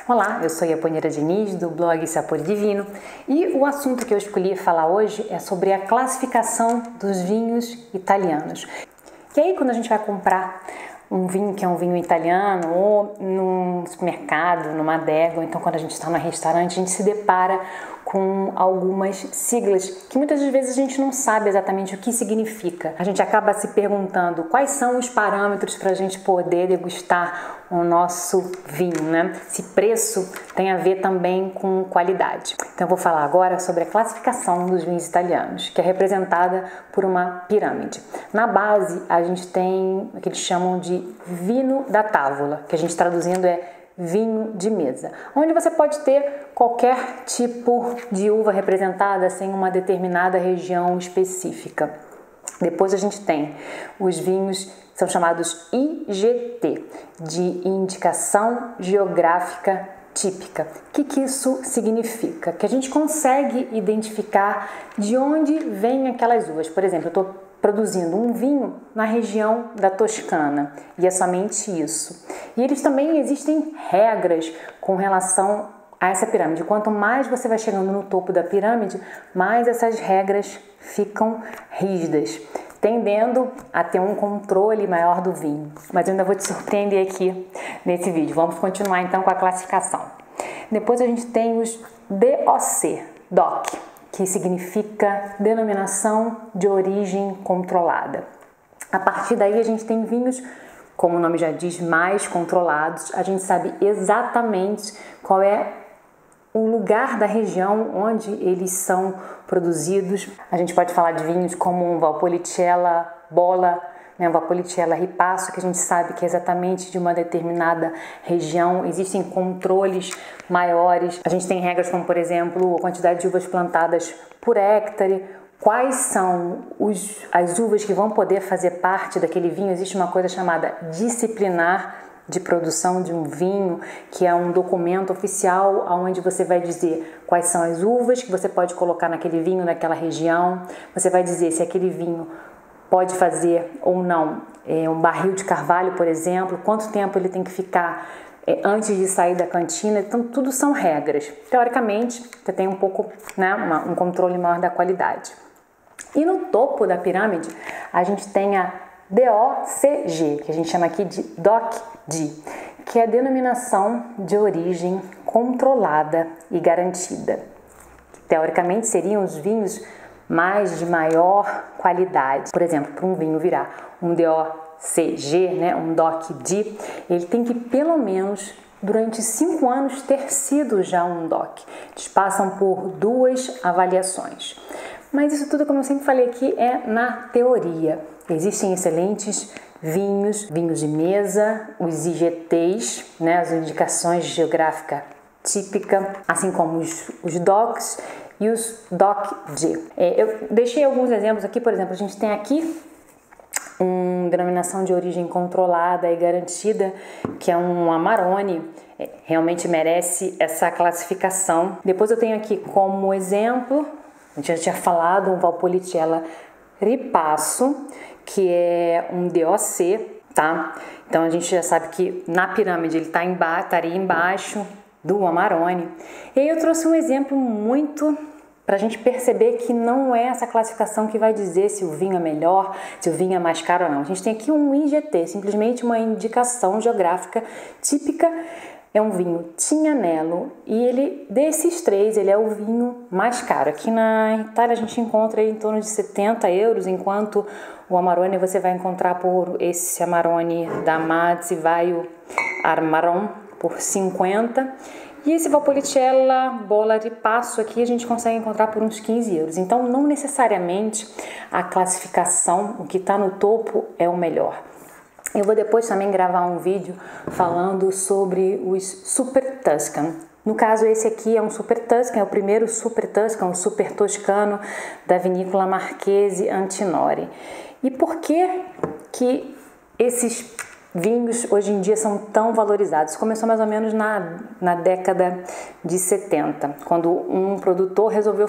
Olá, eu sou Iaponira Diniz, do blog Sapor Divino, e o assunto que eu escolhi falar hoje é sobre a classificação dos vinhos italianos. E aí, quando a gente vai comprar um vinho que é um vinho italiano, ou num supermercado, numa adega, ou então quando a gente está no restaurante, a gente se depara com algumas siglas que muitas vezes a gente não sabe exatamente o que significa. A gente acaba se perguntando quais são os parâmetros para a gente poder degustar o nosso vinho, né? Se preço tem a ver também com qualidade. Então eu vou falar agora sobre a classificação dos vinhos italianos, que é representada por uma pirâmide. Na base a gente tem o que eles chamam de vino da tavola, que a gente traduzindo é vinho de mesa, onde você pode ter qualquer tipo de uva representada sem uma determinada região específica. Depois a gente tem os vinhos que são chamados IGT, de indicação geográfica típica. O que isso significa? Que a gente consegue identificar de onde vêm aquelas uvas. Por exemplo, eu estou produzindo um vinho na região da Toscana, e é somente isso. E eles também existem regras com relação a essa pirâmide. Quanto mais você vai chegando no topo da pirâmide, mais essas regras ficam rígidas, tendendo a ter um controle maior do vinho. Mas eu ainda vou te surpreender aqui nesse vídeo. Vamos continuar então com a classificação. Depois a gente tem os DOC, que significa Denominação de Origem Controlada. A partir daí a gente tem vinhos, como o nome já diz, mais controlados. A gente sabe exatamente qual é o lugar da região onde eles são produzidos. A gente pode falar de vinhos como um Valpolicella Bola, um Valpolicella Ripasso, que a gente sabe que é exatamente de uma determinada região. Existem controles maiores. A gente tem regras como, por exemplo, a quantidade de uvas plantadas por hectare, quais são as uvas que vão poder fazer parte daquele vinho. Existe uma coisa chamada disciplinar de produção de um vinho, que é um documento oficial onde você vai dizer quais são as uvas que você pode colocar naquele vinho, naquela região. Você vai dizer se aquele vinho pode fazer ou não um barril de carvalho, por exemplo, quanto tempo ele tem que ficar antes de sair da cantina. Então tudo são regras. Teoricamente você tem um pouco, né, um controle maior da qualidade. E no topo da pirâmide a gente tem a DOCG, que a gente chama aqui de DOC-D, que é a Denominação de Origem Controlada e Garantida. Teoricamente seriam os vinhos de maior qualidade. Por exemplo, para um vinho virar um DOCG, né, um DOC-D, ele tem que pelo menos durante 5 anos ter sido já um DOC. Eles passam por 2 avaliações. Mas isso tudo, como eu sempre falei aqui, é na teoria. Existem excelentes vinhos de mesa, os IGTs, né, as indicações geográfica típica, assim como os DOCs e os DOC-G. Eu deixei alguns exemplos aqui. Por exemplo, a gente tem aqui uma denominação de origem controlada e garantida, que é um Amarone, realmente merece essa classificação. Depois eu tenho aqui como exemplo, a gente já tinha falado, um Valpolicella Ripasso, que é um DOC, tá? Então a gente já sabe que na pirâmide ele estaria embaixo do Amarone. E aí eu trouxe um exemplo muito para a gente perceber que não é essa classificação que vai dizer se o vinho é melhor, se o vinho é mais caro ou não. A gente tem aqui um IGT, simplesmente uma indicação geográfica típica. É um vinho Tignanello e desses 3, ele é o vinho mais caro. Aqui na Itália a gente encontra em torno de 70 euros, enquanto o Amarone você vai encontrar por esse Amarone da Mazzi Vaio Armaron por 50. E esse Valpolicella Bola Ripasso aqui a gente consegue encontrar por uns 15 euros. Então não necessariamente a classificação, o que está no topo é o melhor. Eu vou depois também gravar um vídeo falando sobre os Super Tuscan. No caso, esse aqui é um Super Tuscan, é o primeiro Super Tuscan, um Super Toscano da vinícola Marchesi Antinori. E por que esses vinhos hoje em dia são tão valorizados. Começou mais ou menos na década de 70, quando um produtor resolveu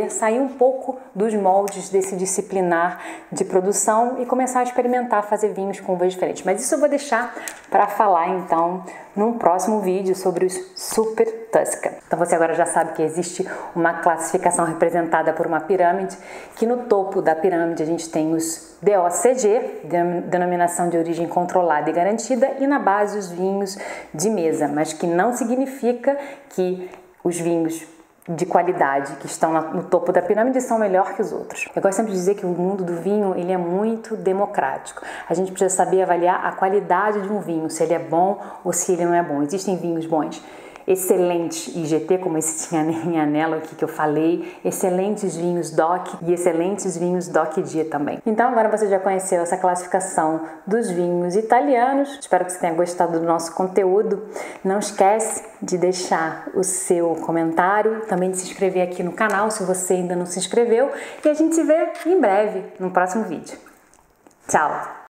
sair um pouco dos moldes desse disciplinar de produção e começar a experimentar fazer vinhos com uvas diferentes. Mas isso eu vou deixar para falar então num próximo vídeo sobre os Super Tuscan. Então você agora já sabe que existe uma classificação representada por uma pirâmide, que no topo da pirâmide a gente tem os DOCG, denominação de origem controlada e garantida, e na base os vinhos de mesa, mas que não significa que os vinhos de qualidade que estão no topo da pirâmide são melhor que os outros. Eu gosto sempre de dizer que o mundo do vinho ele é muito democrático. A gente precisa saber avaliar a qualidade de um vinho, se ele é bom ou se ele não é bom. Existem vinhos bons, excelentes IGT, como esse tinha em Anello aqui que eu falei, excelentes vinhos DOC e excelentes vinhos DOC-D também. Então agora você já conheceu essa classificação dos vinhos italianos. Espero que você tenha gostado do nosso conteúdo. Não esquece de deixar o seu comentário, também de se inscrever aqui no canal se você ainda não se inscreveu, e a gente se vê em breve no próximo vídeo. Tchau!